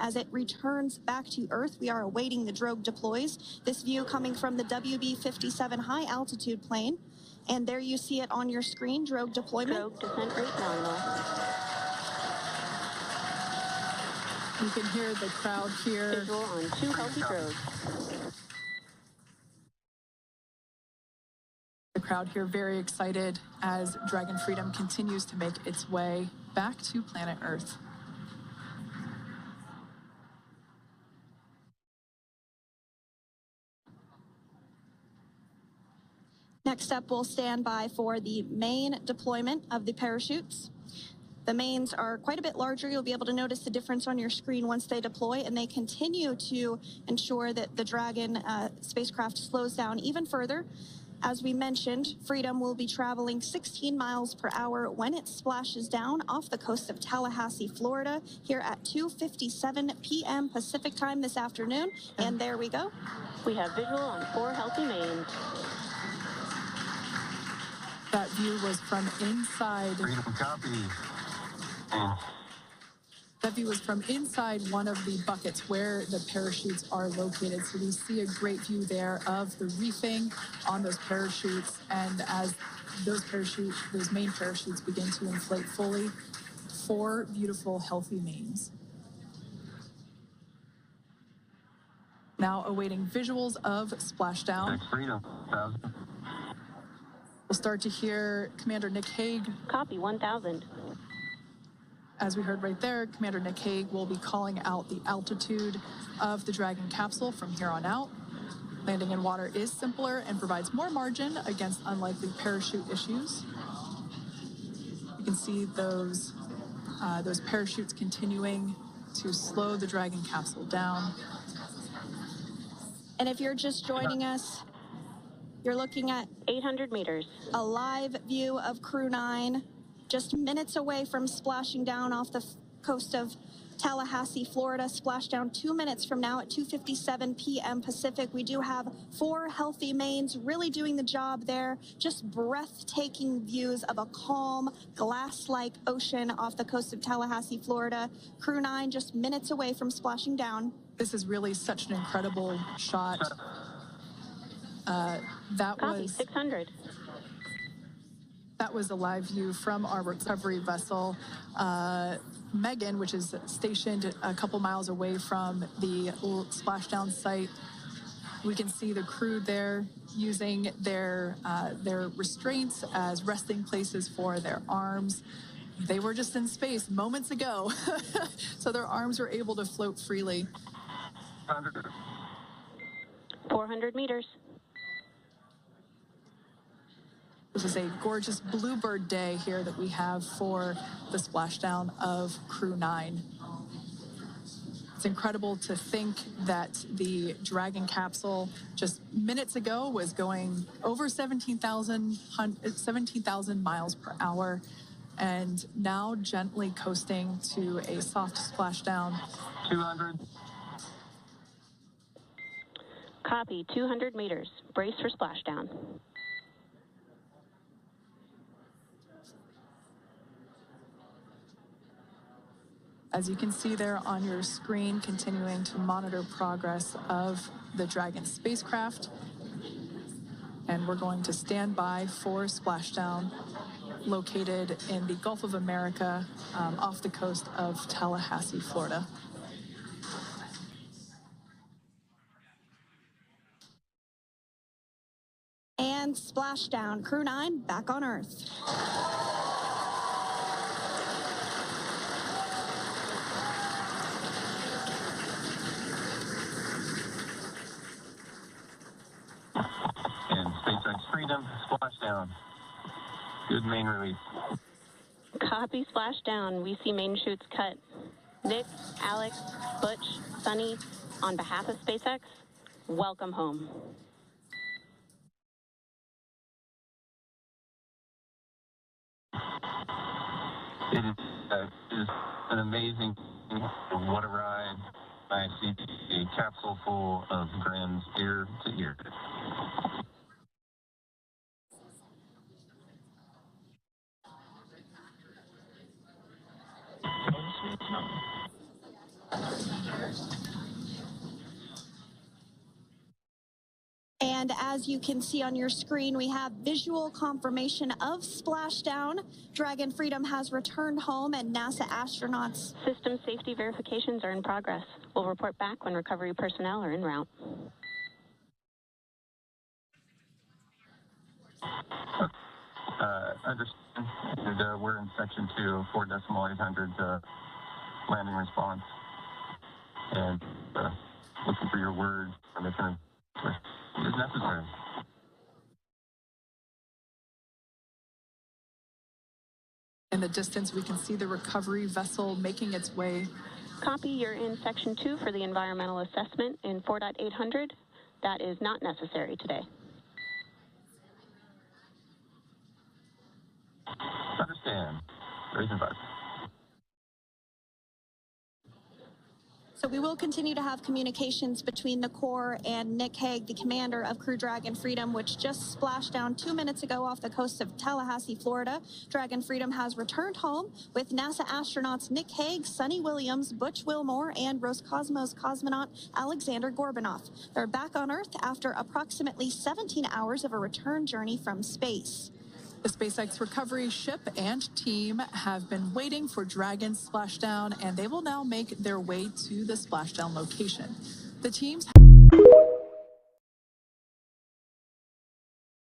as it returns back to Earth. We are awaiting the drogue deploys. This view coming from the WB-57 high altitude plane. And there you see it on your screen, drogue deployment. Drogue descent rate nominal. You can hear the crowd here. Visual on 2 healthy drogues. The crowd here very excited as Dragon Freedom continues to make its way back to planet Earth. Next up, we'll stand by for the main deployment of the parachutes. The mains are quite a bit larger. You'll be able to notice the difference on your screen once they deploy, and they continue to ensure that the Dragon spacecraft slows down even further. As we mentioned, Freedom will be traveling 16 miles per hour when it splashes down off the coast of Tallahassee, Florida, here at 2:57 p.m. Pacific time this afternoon. And there we go. We have visual on 4 healthy mains. That view was from inside. Freedom copy. That view was from inside one of the buckets where the parachutes are located. So we see a great view there of the reefing on those parachutes. And as those main parachutes begin to inflate fully, 4 beautiful, healthy mains. Now awaiting visuals of splashdown. Freedom, 1,000. We'll start to hear Commander Nick Hague. Copy, 1,000. As we heard right there, Commander Nick Hague will be calling out the altitude of the Dragon capsule from here on out. Landing in water is simpler and provides more margin against unlikely parachute issues. You can see those parachutes continuing to slow the Dragon capsule down. And if you're just joining us, you're looking at 800 meters. A live view of Crew 9, just minutes away from splashing down off the coast of Tallahassee, Florida. Splashdown 2 minutes from now at 2:57 p.m. Pacific. We do have 4 healthy mains really doing the job there. Just breathtaking views of a calm, glass-like ocean off the coast of Tallahassee, Florida. Crew 9 just minutes away from splashing down. This is really such an incredible shot. That Copy, was 600. That was a live view from our recovery vessel, Megan, which is stationed a couple miles away from the splashdown site. We can see the crew there using their restraints as resting places for their arms. They were just in space moments ago, so their arms were able to float freely. 400 meters. This is a gorgeous bluebird day here that we have for the splashdown of Crew 9. It's incredible to think that the Dragon capsule just minutes ago was going over 17,000 miles per hour, and now gently coasting to a soft splashdown. 200. Copy, 200 meters. Brace for splashdown. As you can see there on your screen, continuing to monitor progress of the Dragon spacecraft. And we're going to stand by for splashdown, located in the Gulf of America, off the coast of Tallahassee, Florida. And splashdown, Crew 9 back on Earth. And SpaceX Freedom, splashdown. Good main release. Copy, splashdown. We see main chutes cut. Nick, Alex, Butch, Sunny, on behalf of SpaceX, welcome home. It is an amazing, what a ride. I see a capsule full of grins ear to ear. And as you can see on your screen, we have visual confirmation of splashdown. Dragon Freedom has returned home, and NASA astronauts. System safety verifications are in progress. We'll report back when recovery personnel are en route. Understand. And we're in section 2, 4.800 landing response. And looking for your word on if it is necessary. In the distance, we can see the recovery vessel making its way. Copy, you're in section 2 for the environmental assessment in 4.800. That is not necessary today. Understand. Raise advice. So we will continue to have communications between the Corps and Nick Hague, the commander of Crew Dragon Freedom, which just splashed down 2 minutes ago off the coast of Tallahassee, Florida. Dragon Freedom has returned home with NASA astronauts Nick Hague, Sunny Williams, Butch Wilmore, and Roscosmos cosmonaut Alexander Gorbunov. They're back on Earth after approximately 17 hours of a return journey from space. The SpaceX recovery ship and team have been waiting for Dragon's splashdown, and they will now make their way to the splashdown location. The teams